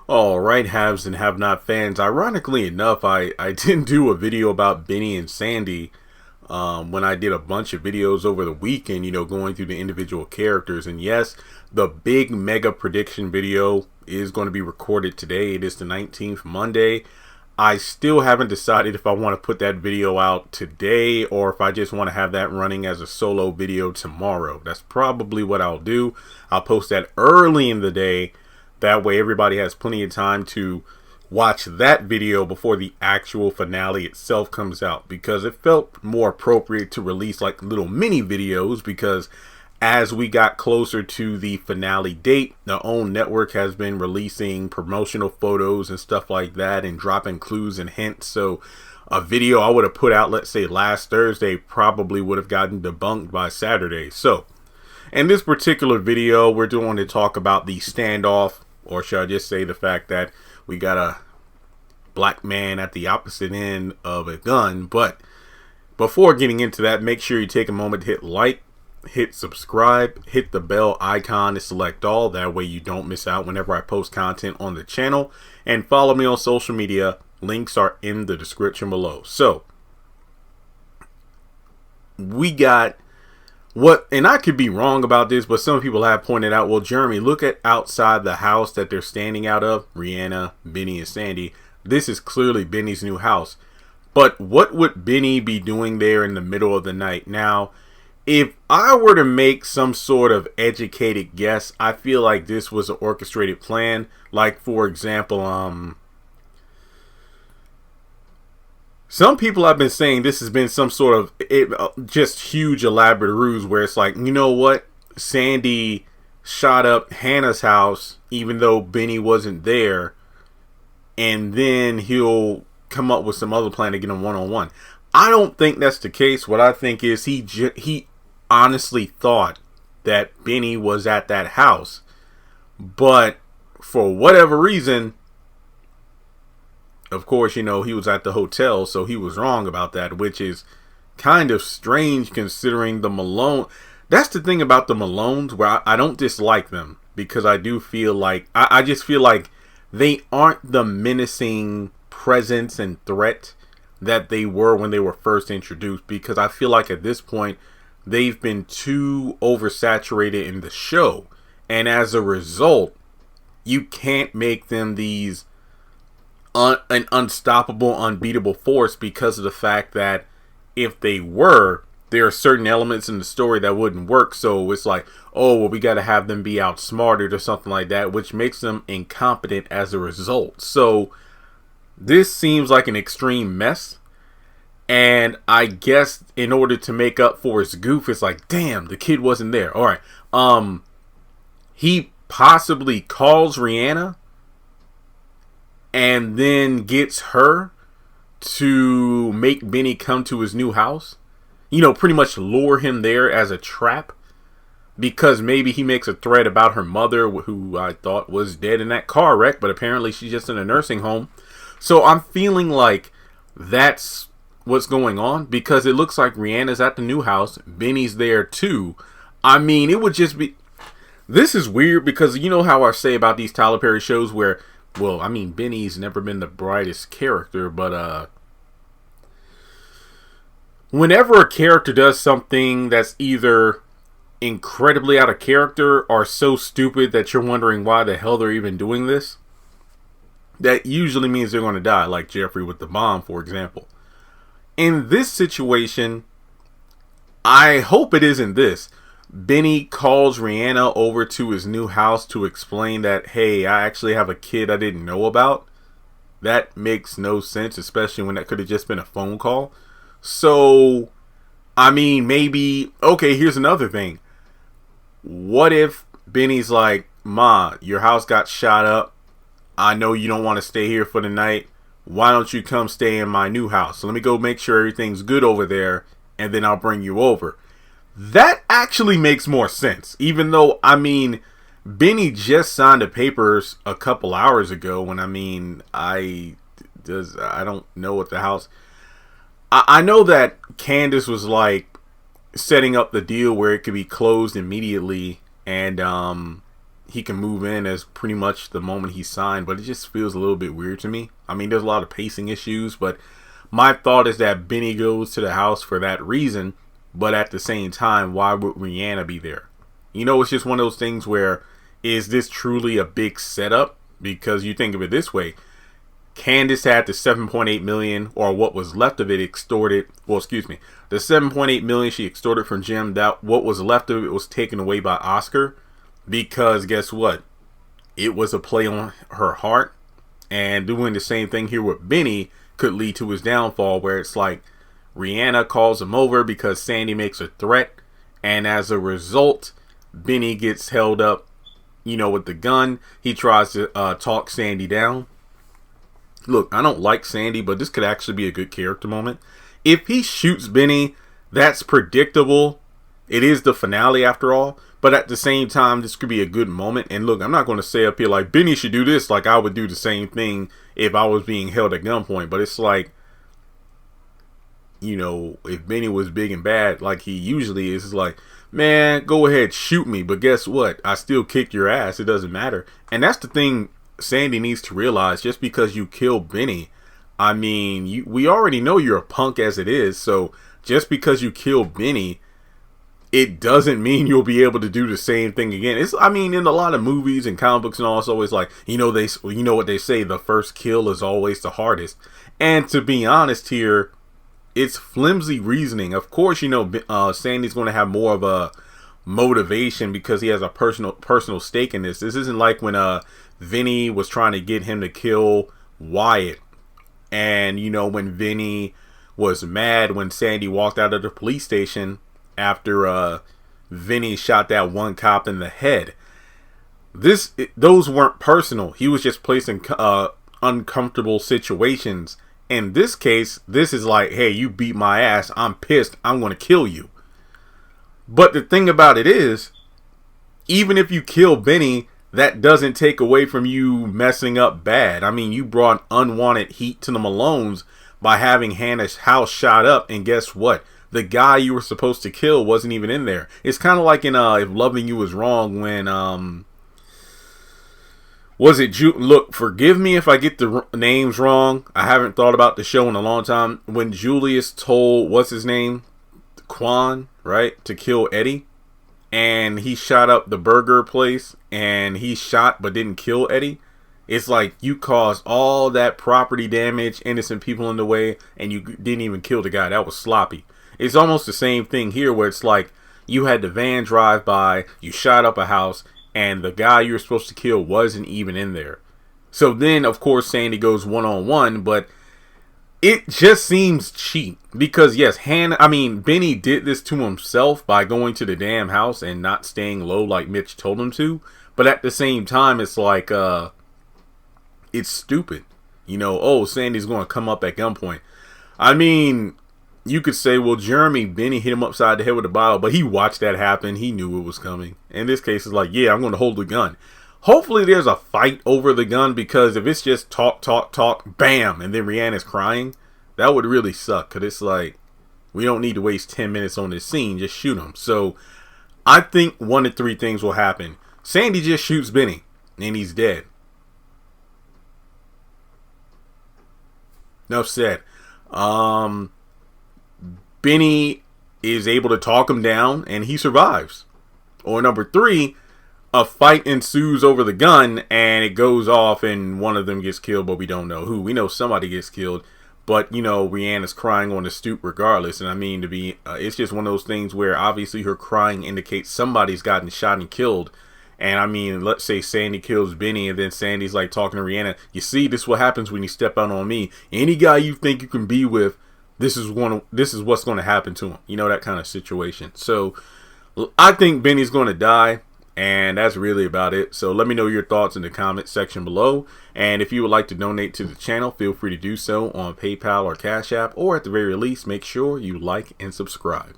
All right, haves and have not fans. Ironically enough, I didn't do a video about Benny and Sandy when I did a bunch of videos over the weekend, going through the individual characters. And yes, the big mega prediction video is going to be recorded today. It is the 19th, Monday. I still haven't decided if I want to put that video out today or if I just want to have that running as a solo video tomorrow. That's probably what I'll do. I'll post that early in the day. That way everybody has plenty of time to watch that video before the actual finale itself comes out, because it felt more appropriate to release like little mini videos, because as we got closer to the finale date, the OWN network has been releasing promotional photos and stuff like that and dropping clues and hints. So a video I would have put out, let's say last Thursday, probably would have gotten debunked by Saturday. So in this particular video, we're going to talk about the standoff, or should I just say the fact that we got a black man at the opposite end of a gun. But before getting into that, make sure you take a moment to hit like, hit subscribe, hit the bell icon to select all. That way you don't miss out whenever I post content on the channel. And follow me on social media. Links are in the description below. So we got what, and I could be wrong about this, but some people have pointed out, well, Jeremy, look at outside the house that they're standing out of, Rianna, Benny, and Sandy. This is clearly Benny's new house. But what would Benny be doing there in the middle of the night? Now, if I were to make some sort of educated guess, I feel like this was an orchestrated plan. Like, for example, some people have been saying this has been some sort of just huge elaborate ruse where it's like, you know what? Sandy shot up Hannah's house even though Benny wasn't there, and then he'll come up with some other plan to get him one-on-one. I don't think that's the case. What I think is he honestly thought that Benny was at that house, but for whatever reason, of course, he was at the hotel, so he was wrong about that, which is kind of strange considering the Malone. That's the thing about the Malones, where I don't dislike them, because I do feel like, I just feel like they aren't the menacing presence and threat that they were when they were first introduced, because I feel like at this point, they've been too oversaturated in the show. And as a result, you can't make them these an unstoppable, unbeatable force, because of the fact that if they were, there are certain elements in the story that wouldn't work. So it's like, oh, well, we got to have them be outsmarted or something like that, which makes them incompetent as a result. So this seems like an extreme mess. And I guess in order to make up for his goof, it's like, damn, the kid wasn't there. All right. He possibly calls Rianna and then gets her to make Benny come to his new house. Pretty much lure him there as a trap, because maybe he makes a threat about her mother, who I thought was dead in that car wreck, but apparently she's just in a nursing home. So I'm feeling like that's what's going on, because it looks like Rihanna's at the new house. Benny's there too. I mean, it would just be... This is weird, because you know how I say about these Tyler Perry shows where, well, I mean, Benny's never been the brightest character, but whenever a character does something that's either incredibly out of character or so stupid that you're wondering why the hell they're even doing this, that usually means they're going to die, like Jeffrey with the bomb, for example. In this situation, I hope it isn't this. Benny calls Rianna over to his new house to explain that, hey, I actually have a kid I didn't know about. That makes no sense, especially when that could have just been a phone call. So, I mean, maybe, okay, here's another thing. What if Benny's like, Ma, your house got shot up. I know you don't want to stay here for the night. Why don't you come stay in my new house? So let me go make sure everything's good over there, and then I'll bring you over. That actually makes more sense. Even though, I mean, Benny just signed the papers a couple hours ago, when, I mean, I don't know what the house... I know that Candace was like setting up the deal where it could be closed immediately, and he can move in as pretty much the moment he signed, but it just feels a little bit weird to me. I mean, there's a lot of pacing issues, but my thought is that Benny goes to the house for that reason, but at the same time, why would Rianna be there? You know, it's just one of those things where, is this truly a big setup? Because you think of it this way, Candace had the 7.8 million, or what was left of it, extorted. Well, excuse me, the 7.8 million she extorted from Jim. That what was left of it was taken away by Oscar, because guess what? It was a play on her heart, and doing the same thing here with Benny could lead to his downfall, where it's like Rianna calls him over because Sandy makes a threat, and as a result, Benny gets held up, you know, with the gun. He tries to talk Sandy down. Look, I don't like Sandy, but this could actually be a good character moment. If he shoots Benny, that's predictable. It is the finale after all. But at the same time, this could be a good moment. And look, I'm not going to say up here like Benny should do this. Like I would do the same thing if I was being held at gunpoint. But it's like, you know, if Benny was big and bad like he usually is, it's like, man, go ahead, shoot me. But guess what? I still kick your ass. It doesn't matter. And that's the thing Sandy needs to realize. Just because you kill Benny, I mean, we already know you're a punk as it is. So just because you kill Benny, it doesn't mean you'll be able to do the same thing again. I mean, in a lot of movies and comic books and all, it's always like, you know what they say, the first kill is always the hardest. And to be honest here, it's flimsy reasoning. Of course, you know, Sandy's going to have more of a motivation because he has a personal stake in this. This isn't like when Vinny was trying to get him to kill Wyatt, and you know, when Vinny was mad when Sandy walked out of the police station after Vinny shot that one cop in the head. Those weren't personal. He was just placed in uncomfortable situations. In this case, this is like, hey, you beat my ass, I'm pissed, I'm going to kill you. But the thing about it is, even if you kill Benny, that doesn't take away from you messing up bad. I mean, you brought unwanted heat to the Malones by having Hannah's house shot up, and guess what? The guy you were supposed to kill wasn't even in there. It's kind of like in If Loving You Was Wrong, when was it look, forgive me if I get the names wrong. I haven't thought about the show in a long time. When Julius told, what's his name? Quan, right? To kill Eddie. And he shot up the burger place. And he shot but didn't kill Eddie. It's like you caused all that property damage, innocent people in the way, and you didn't even kill the guy. That was sloppy. It's almost the same thing here, where it's like you had the van drive by, you shot up a house, and the guy you were supposed to kill wasn't even in there. So then, of course, Sandy goes one-on-one, but it just seems cheap. Because, yes, Benny did this to himself by going to the damn house and not staying low like Mitch told him to. But at the same time, it's like, it's stupid. You know, oh, Sandy's going to come up at gunpoint. I mean, you could say, well, Benny hit him upside the head with a bottle, but he watched that happen. He knew it was coming. In this case, it's like, yeah, I'm going to hold the gun. Hopefully there's a fight over the gun, because if it's just talk, bam, and then Rihanna's crying, that would really suck. Because it's like, we don't need to waste 10 minutes on this scene. Just shoot him. So I think one of three things will happen. Sandy just shoots Benny, and he's dead. Enough said. Benny is able to talk him down, and he survives. Or number three, a fight ensues over the gun, and it goes off, and one of them gets killed, but we don't know who. We know somebody gets killed, but, you know, Rihanna's crying on the stoop regardless. And I mean, it's just one of those things where obviously her crying indicates somebody's gotten shot and killed. And I mean, let's say Sandy kills Benny, and then Sandy's like talking to Rihanna. You see, this is what happens when you step out on me. Any guy you think you can be with, this is what's going to happen to him. You know, that kind of situation. So I think Benny's going to die, and that's really about it. So let me know your thoughts in the comment section below. And if you would like to donate to the channel, feel free to do so on PayPal or Cash App, or at the very least, make sure you like and subscribe.